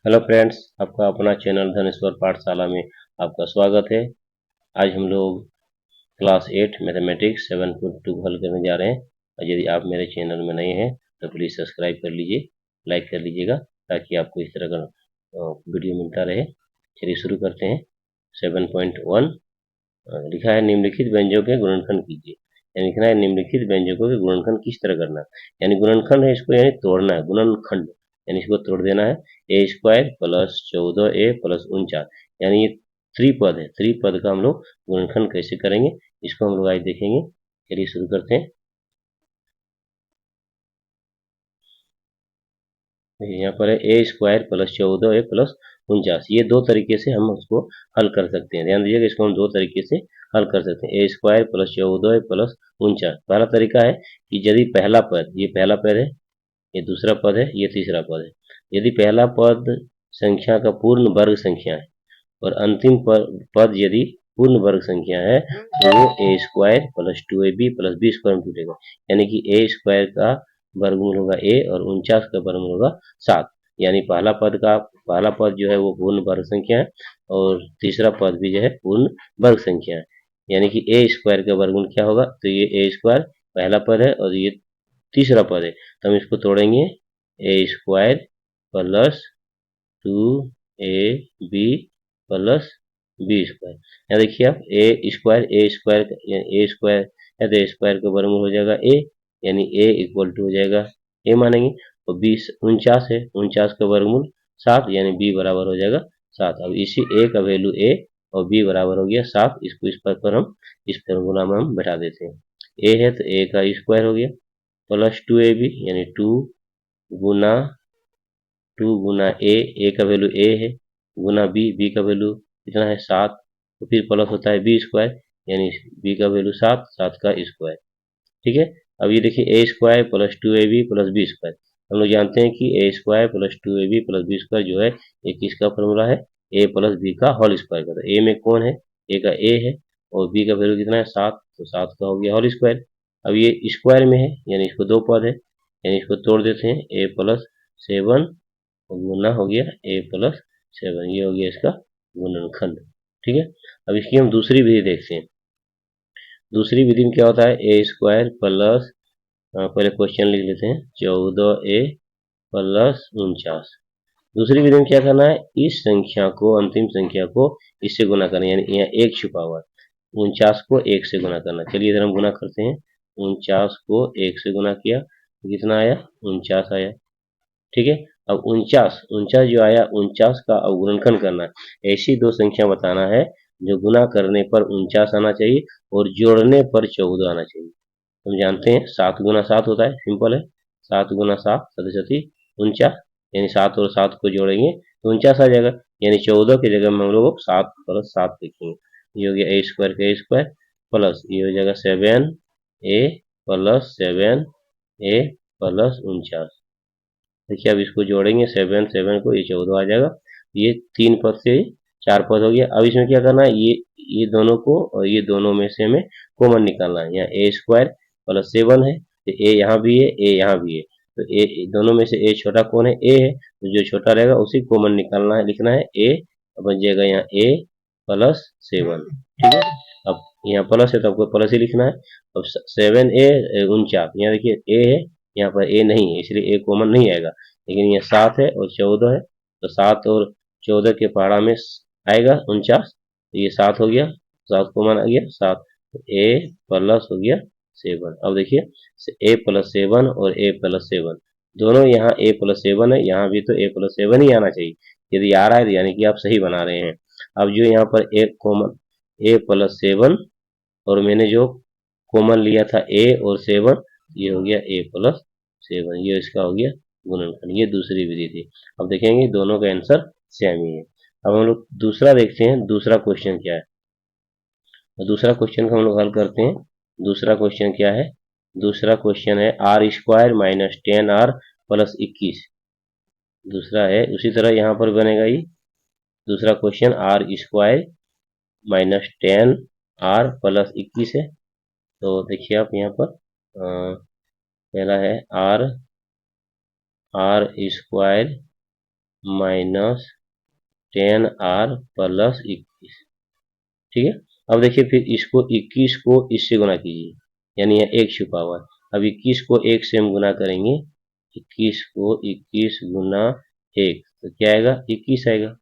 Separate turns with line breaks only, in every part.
Hello friends, आपका अपना channel Dhaneshwar पाठशाला में आपका स्वागत है। आज हम लोग क्लास 8 मैथमेटिक्स 7.2 हल करने जा रहे हैं। और यदि आप मेरे चैनल में नए हैं तो प्लीज़ सब्सक्राइब कर लीजिए, लाइक कर लीजिएगा ताकि आपको इस तरह का वीडियो मिलता रहे। चलिए शुरू करते हैं। 7.1 लिखा है निम्नलिखित व्यंजकों के गुणनखंड कीजिए। यानी लिखना है निम्नलिखित व्यंजकों के गुणनखंड किस तरह करना है। यानी गुणनखंड है, इसको यानी तोड़ना है। गुणनखंड यानी इसको तोड़ देना है। ए स्क्वायर प्लस 14a प्लस 49, यानी ये त्रिपद है। त्रिपद का हम लोग गुणनखंड कैसे करेंगे इसको हम लोग आज देखेंगे। चलिए शुरू करते हैं। यहाँ पर है ए स्क्वायर प्लस 14a प्लस 49। ये दो तरीके से हम उसको हल कर सकते हैं। ध्यान दीजिएगा, इसको हम दो तरीके से हल कर सकते हैं। ए स्क्वायर प्लस 14a प्लस 49। पहला तरीका है कि यदि पहला पद, ये पहला पद है, ये दूसरा पद है, ये तीसरा पद है। यदि पहला पद संख्या का पूर्ण वर्ग संख्या है और अंतिम पद यदि पूर्ण वर्ग संख्या है तो वो a square plus 2ab plus b square में टूटेगा। यानी कि ए स्क्वायर का वर्गमूल होगा ए और 49 का वर्गमूल होगा 7। यानी पहला पद जो है वो पूर्ण वर्ग संख्या है और तीसरा पद भी जो है पूर्ण वर्ग संख्या है। यानी कि ए स्क्वायर का वर्गमूल क्या होगा, तो ये ए स्क्वायर पहला पद है और ये तीसरा पद है, तो हम इसको तोड़ेंगे। A square plus 2ab plus b square. यहाँ देखिए आप ए स्क्वायर है तो ए स्क्वायर का वर्गमूल हो जाएगा ए, यानी ए इक्वल टू हो जाएगा ए मानेंगे। और 49 है, 49 का वर्गमूल 7, यानी बी बराबर हो जाएगा 7। अब इसी ए का वैल्यू ए और बी बराबर हो गया 7। इसको इस पद पर हम इस फॉर्मूला में हम बैठा देते हैं। ए है तो ए का स्क्वायर हो गया प्लस 2ab, यानी गुना 2 गुना ए का वैल्यू ए है, गुना बी का वैल्यू कितना है 7, तो फिर प्लस होता है बी स्क्वायर, यानी बी का वैल्यू 7, 7 का स्क्वायर। ठीक है। अब ये देखिए a square plus 2ab plus b square. हम लोग जानते हैं कि a square plus 2ab plus b square जो है ये किसका फॉर्मूला है, ए प्लस बी का होल स्क्वायर का। तो ए में कौन है, ए का ए है और बी का वैल्यू कितना है 7, तो 7 का हो गया होल स्क्वायर। अब ये स्क्वायर में है यानी इसको दो पद है, यानी इसको तोड़ देते हैं। ए प्लस 7 गुना हो गया ए प्लस 7, ये हो गया इसका गुणनखंड। ठीक है। अब इसकी हम दूसरी विधि देखते हैं। दूसरी विधि में क्या होता है, ए स्क्वायर प्लस, पहले क्वेश्चन लिख लेते हैं, 14a प्लस 49। दूसरी विधि में क्या करना है, इस संख्या को, अंतिम संख्या को इससे गुना करना, यानी यहाँ एक छुपा हुआ है, 49 को 1 से गुना करना। चलिए इधर हम गुना करते हैं। 49 को 1 से गुना किया तो कितना आया, 49 आया। ठीक है। अब 49 जो आया, 49 का अवगुणनखंड करना है। ऐसी दो संख्या बताना है जो गुना करने पर 49 आना चाहिए और जोड़ने पर 14 आना चाहिए। हम जानते हैं 7 गुना 7 होता है, सिंपल है। 7 गुना 7 सतसती 49, यानी 7 और 7 को जोड़ेंगे तो 49 आ जाएगा। यानी 14 की जगह में हम लोग 7 प्लस 7 लिखेंगे। ये हो गया ए स्क्वायर का ए स्क्वायर प्लस ये हो जाएगा 7a प्लस 7a प्लस 49। देखिए अब इसको जोड़ेंगे 7 7 को, ये 14 आ जाएगा। ये 3 पद से 4 पद हो गया। अब इसमें क्या करना है, ये दोनों को और ये दोनों में से हमें कॉमन निकालना है। यहाँ ए स्क्वायर प्लस 7 है तो ए यहाँ भी है, ए यहाँ भी है, तो ए दोनों में से ए छोटा कौन है, ए है, तो जो छोटा रहेगा उसी कॉमन निकालना है, लिखना है ए। अब बन जाएगा यहाँ ए प्लस 7। ठीक है। अब यहाँ प्लस है तो आपको प्लस ही लिखना है। अब 7a 49, यहाँ देखिए ए है, यहाँ पर ए नहीं है इसलिए ए कॉमन नहीं आएगा, लेकिन ये 7 है और 14 है, तो 7 और 14 के पहाड़ा में आएगा 49, तो ये 7 हो गया, 7 कॉमन आ गया 7, तो ए प्लस हो गया 7। अब देखिए ए प्लस 7 और ए प्लस 7 दोनों, यहाँ ए प्लस 7 है, यहाँ भी तो ए प्लस 7 ही आना चाहिए। यदि आ रहा है तो यानी कि आप सही बना रहे हैं। अब जो यहाँ पर एक कॉमन ए प्लस 7 और मैंने जो कॉमन लिया था ए और 7, ये हो गया ए प्लस 7, ये इसका हो गया गुणनखंड। ये दूसरी विधि थी। अब देखेंगे दोनों का आंसर सेम ही है। अब हम लोग दूसरा देखते हैं, दूसरा क्वेश्चन क्या है। तो दूसरा क्वेश्चन को हम लोग हल करते हैं। दूसरा क्वेश्चन क्या है, दूसरा क्वेश्चन है are square minus 10r plus 21। दूसरा है उसी तरह यहाँ पर बनेगा ही। दूसरा question R square minus 10r plus 21 है। तो देखिए आप यहाँ पर पहला है are square minus 10r plus 21। ठीक है। अब देखिए फिर इसको 21 को इससे गुना कीजिए, यानी यहाँ 1 छुपा हुआ है। अब 21 को 1 से हम गुना करेंगे, 21 को 21 गुना 1 तो क्या आएगा, 21 आएगा।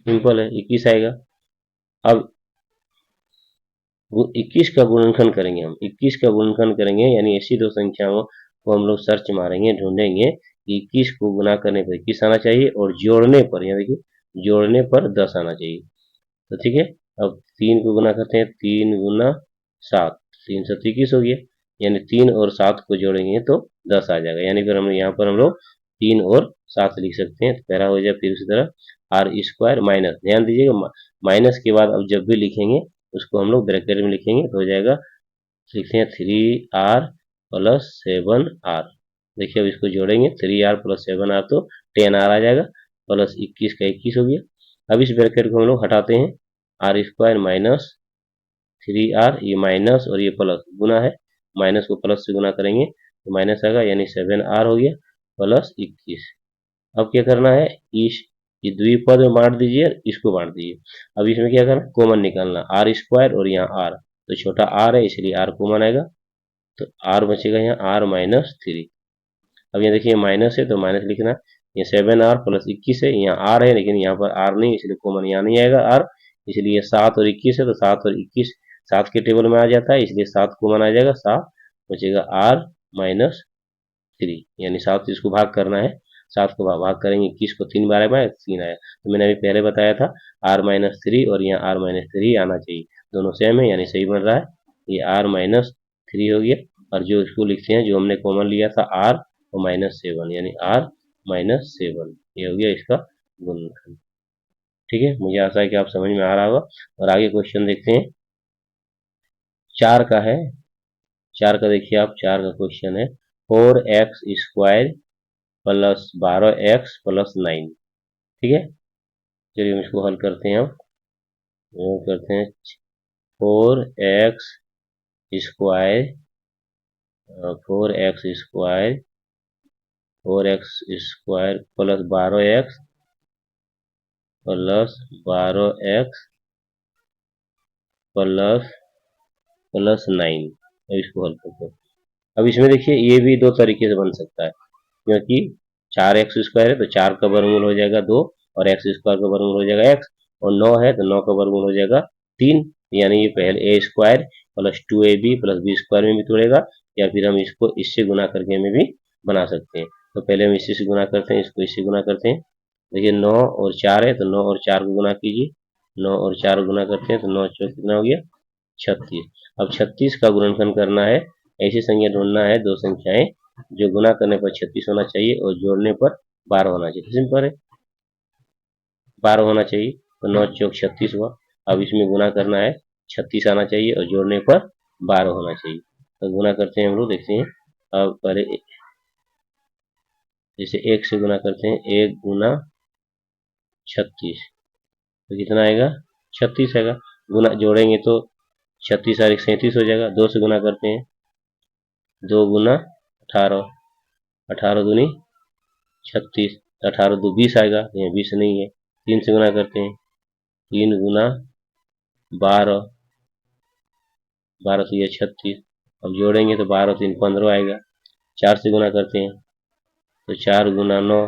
सिंपल है, 21 आएगा। अब 21 का गुणनखंड करेंगे, हम 21 का गुणनखंड करेंगे, यानी ऐसी दो संख्याओं को हम लोग सर्च मारेंगे, ढूंढेंगे कि 21 को गुना करने पर 21 आना चाहिए और जोड़ने पर, यहाँ देखिए जोड़ने पर 10 आना चाहिए। तो ठीक है। अब 3 को गुना करते हैं, 3 गुना 7, 3 7 21 हो गया, यानी 3 और 7 को जोड़ेंगे तो 10 आ जाएगा। यानी फिर हम यहाँ पर हम लोग 3 और 7 लिख सकते हैं। तो पहला हो जाए, फिर उसी तरह आर स्क्वायर माइनस, ध्यान दीजिएगा माइनस के बाद अब जब भी लिखेंगे उसको हम लोग ब्रैकेट में लिखेंगे तो हो जाएगा, लिखते हैं 3r प्लस 7r। देखिए अब इसको जोड़ेंगे, 3r प्लस 7r तो 10r आ जाएगा, प्लस 21 का 21 हो गया। अब इस ब्रैकेट को हम लोग हटाते हैं, आर स्क्वायर माइनस 3r, ये माइनस और ये प्लस गुना है, माइनस को प्लस से गुना करेंगे तो माइनस आएगा, यानी 7r हो गया प्लस 21। अब क्या करना है, इस ये द्विपद में बांट दीजिए, इसको बांट दीजिए। अब इसमें क्या करना, कॉमन निकालना, आर स्क्वायर और यहाँ आर, तो छोटा आर है इसलिए आर कॉमन आएगा, तो आर बचेगा यहाँ आर माइनस 3। अब यहाँ देखिए माइनस है तो माइनस लिखना, ये 7r प्लस 21 है, यहाँ आर है लेकिन यहाँ पर आर नहीं इसलिए कॉमन यहाँ नहीं आएगा आर, इसलिए 7 और 21 है तो 7 और 21 7 के टेबल में आ जाता है, इसलिए 7 कॉमन आ जाएगा, 7 बचेगा आर माइनस 3, यानी 7 से इसको भाग करना है, 7 को भाग करेंगे 21 को 3 बार में 3 आया। तो मैंने अभी पहले बताया था आर माइनस 3 और यहाँ आर माइनस 3 आना चाहिए, दोनों सेम है यानी सही बन रहा है। ये आर माइनस 3 हो गया, और जो इसको लिखते हैं जो हमने कॉमन लिया था आर और माइनस 7, यानी आर माइनस 7, ये हो गया इसका गुणनखंड। ठीक है, मुझे आशा है कि आप समझ में आ रहा होगा। और आगे क्वेश्चन देखते हैं, 4 का है। 4 का देखिए आप, 4 का क्वेश्चन है 4x square plus 12x plus 9। ठीक है, चलिए हम इसको हल करते हैं। अब करते हैं 4x square 4x square 4x square plus 12x plus 12x plus plus 9। अब इसको हल करते हैं। अब इसमें देखिए ये भी दो तरीके से बन सकता है, क्योंकि 4x स्क्वायर है तो 4 का वर्गमूल हो जाएगा 2, और x स्क्वायर का वर्गमूल हो जाएगा x, और 9 है तो 9 का वर्गमूल हो जाएगा 3, यानी ये पहले a square plus 2ab plus b square में भी तोड़ेगा, या फिर हम इसको इससे गुना करके में भी बना सकते हैं। तो पहले हम इससे गुना करते हैं, इसको इससे गुना करते हैं। देखिए 9 और 4 है तो 9 और 4 को गुना कीजिए, 9 और 4 गुना करते हैं तो 9 चौक कितना हो गया, 36। अब 36 का गुणनखंड करना है, ऐसी संख्या ढूंढना है, दो संख्याएं जो गुना करने पर 36 होना चाहिए और जोड़ने पर 12 होना चाहिए। सिंपल है, 12 होना चाहिए तो 9 चौक 36 हुआ। अब इसमें गुना करना है, 36 आना चाहिए और जोड़ने पर 12 होना चाहिए। तो गुना करते हैं हम लोग, देखते हैं। अब पहले जैसे 1 से गुना करते हैं, 1 गुना 36 तो कितना आएगा, 36 आएगा। गुना जोड़ेंगे तो 36 और 1 37 हो जाएगा। 2 से गुना करते हैं, 2 गुना 18, 18 दूनी 36, 18 दो 20 आएगा, यहाँ 20 नहीं है। 3 से गुना करते हैं, 3 गुना 12, 12 तो ये 36। अब जोड़ेंगे तो 12 3 15 आएगा। 4 से गुना करते हैं तो 4 गुना 9,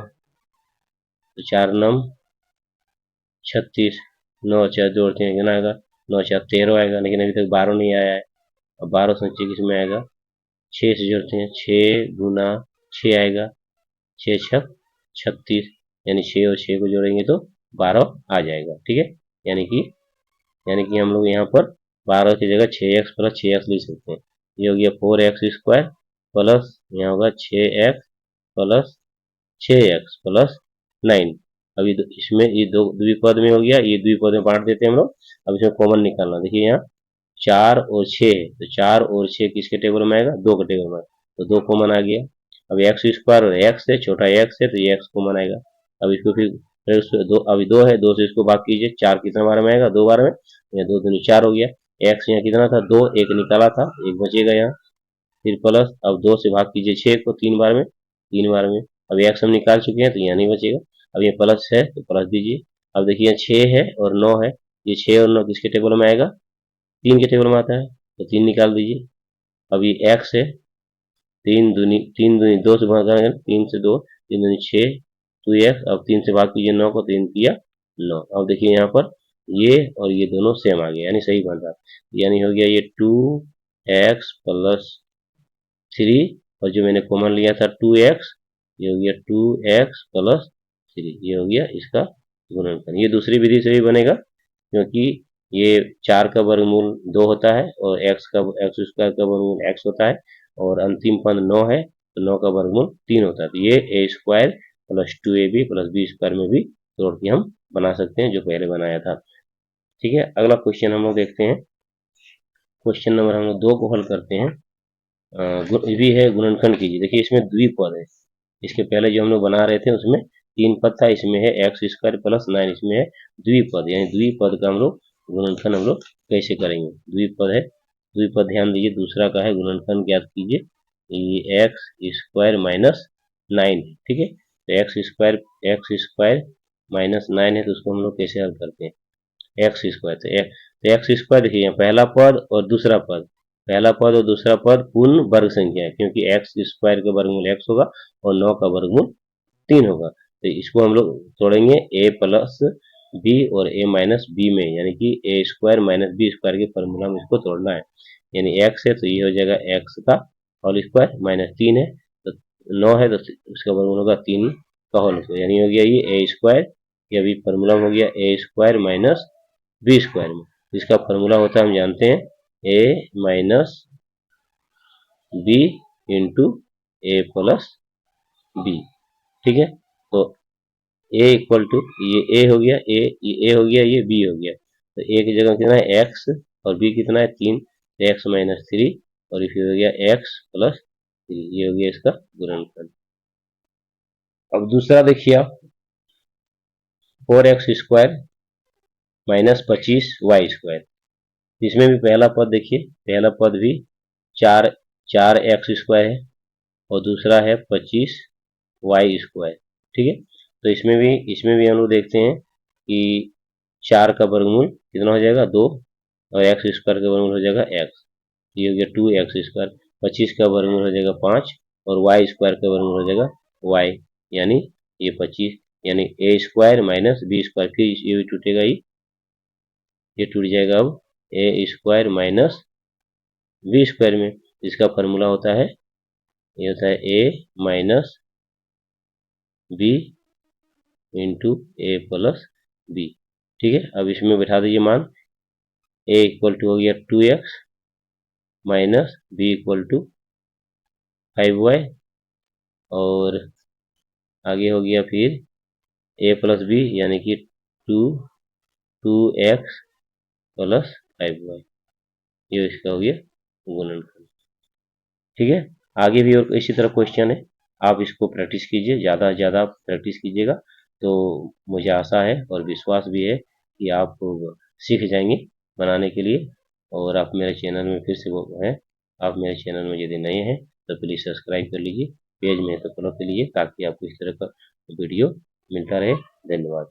तो 4 नम 36, 9 4 जोड़ते हैं कितना आएगा, 9 4 13 आएगा, लेकिन अभी तक 12 नहीं आया है। अब 12 संख्या किस में आएगा, 6 से जोड़ते हैं, 6 गुना 6 आएगा, 6 छक 36, यानी 6 और 6 को जोड़ेंगे तो 12 आ जाएगा। ठीक है, यानी कि हम लोग यहाँ पर 12 की जगह 6x प्लस 6x लिख सकते हैं। ये हो गया 4x स्क्वायर प्लस यहाँ होगा 6x प्लस 6x प्लस 9। अभी इसमें ये दो द्विपद में हो गया, ये द्विपद में बांट देते हैं हम लोग। अब इसमें कॉमन निकालना, देखिए यहाँ 4 और 6 है तो 4 और 6 किसके टेबल में आएगा, 2 के टेबल में, तो 2 कॉमन आ गया। अब एक्स स्क्वायर और एक्स है, छोटा एक्स है तो ये एक्स कॉमन आएगा। अब इसको फिर दो, अभी 2 है, 2 से इसको भाग कीजिए, 4 कितना बार में आएगा, 2 बार में, यहाँ 2 दूनी 4 हो गया। एक्स यहाँ कितना था, 2, 1 निकाला था, 1 बचेगा यहाँ, फिर प्लस, अब 2 से भाग कीजिए 6 को 3 बार में, 3 बार में। अब एक्स हम निकाल चुके हैं तो यहाँ नहीं बचेगा। अब ये प्लस है तो प्लस दीजिए। अब देखिए यहाँ 6 है और 9 है, ये 6 और 9 किसके टेबल में आएगा, 3 के टेबल में आता है, तो 3 निकाल दीजिए। अब ये x है, 3 दूनी 2 से भागा, 3 से 2, 3 दूनी 6, 2x। अब 3 से भाग कीजिए 9 को, 3 किया 9। अब देखिए यहाँ पर ये और ये दोनों सेम आ गए, यानी सही बन रहा है। यानी हो गया ये 2x प्लस 3, और जो मैंने कॉमन लिया था 2x, ये हो गया 2x प्लस 3, ये हो गया इसका गुणनफल। ये दूसरी विधि से भी बनेगा, क्योंकि ये 4 का वर्गमूल 2 होता है और x स्क्वायर का वर्गमूल x होता है, और अंतिम पद 9 है तो 9 का वर्गमूल 3 होता है। तो ये a square plus 2ab plus b square में भी तोड़ के हम बना सकते हैं, जो पहले बनाया था। ठीक है, अगला क्वेश्चन हम लोग देखते हैं। क्वेश्चन नंबर हम लोग 2 को हल करते हैं। ये भी है गुणनखंड कीजिए। देखिए इसमें द्विपद है, इसके पहले जो हम लोग बना रहे थे उसमें 3 पद था, इसमें है एक्स स्क्वायर प्लस 9, इसमें है द्विपद, यानी द्विपद का हम लोग गुणनखंड हम लोग कैसे करेंगे। द्विपद है, द्विपद ध्यान दीजिए, दूसरा का है गुणनखंड ज्ञात कीजिए। ये एक्स स्क्वायर माइनस 9 है, ठीक है। तो एक्स स्क्वायर माइनस 9 है, तो उसको हम लोग कैसे हल करते हैं, एक्स स्क्वायर। तो एक्स स्क्वायर देखिए यहाँ पहला पद और दूसरा पद, पहला पद और दूसरा पद पूर्ण वर्ग संख्या है, क्योंकि एक्स स्क्वायर का वर्गमूल एक्स होगा और 9 का वर्गमूल 3 होगा। तो इसको हम लोग तोड़ेंगे ए प्लस बी और ए माइनस बी में, यानी कि a square minus B square के फॉर्मूला में इसको तोड़ना है। यानी एक्स है तो ये हो जाएगा एक्स का होल स्क्वायर, माइनस 3 है तो 9 है तो उसका वर्गमूल होगा 3 का होल स्क्वायर, यानी हो गया ये ए स्क्वायर। ये अभी फॉर्मूला हो गया ए स्क्वायर माइनस बी स्क्वायर में। इसका फॉर्मूला होता है, हम जानते हैं, ए माइनस बी इंटू ए प्लस बी, ठीक है। तो ए इक्वल टू, ये ए हो गया, ये ए हो गया, ये बी हो गया। तो ए की जगह कितना है एक्स और बी कितना है 3, तो एक्स माइनस 3 और ये फिर हो गया एक्स प्लस 3, ये हो गया इसका गुणनफल। अब दूसरा देखिए आप, 4x square minus 25y square. इसमें भी पहला पद देखिए, पहला पद भी 4x स्क्वायर है और दूसरा है 25y स्क्वायर, ठीक है। तो इसमें भी हम लोग देखते हैं कि 4 का वर्गमूल कितना हो जाएगा 2, और एक्स स्क्वायर का वर्गमूल हो जाएगा एक्स, ये हो गया 2x स्क्वायर। 25 का वर्गमूल हो जाएगा 5 और y स्क्वायर का वर्गमूल हो जाएगा y, यानी ये 25, यानी ए स्क्वायर माइनस बी स्क्वायर, फिर ये भी टूटेगा, ये टूट जाएगा। अब ए स्क्वायर माइनस बी स्क्वायर में इसका फॉर्मूला होता है, ये होता है ए माइनस बी इंटू ए प्लस बी, ठीक है। अब इसमें बैठा दीजिए मान, ए इक्वल टू हो गया 2x minus B equal to 5y, और आगे हो गया फिर ए प्लस बी, यानी कि 2x प्लस 5y, ये इसका हो गया गुणनखंड, ठीक है। आगे भी और इसी तरह क्वेश्चन है, आप इसको प्रैक्टिस कीजिए, ज़्यादा से ज़्यादा प्रैक्टिस कीजिएगा, तो मुझे आशा है और विश्वास भी है कि आप सीख जाएंगे बनाने के लिए। और आप मेरे चैनल में फिर से वो हैं, आप मेरे चैनल में यदि नए हैं तो प्लीज़ सब्सक्राइब कर लीजिए, पेज में तो फॉलो कर लीजिए, ताकि आपको इस तरह का वीडियो मिलता रहे। धन्यवाद।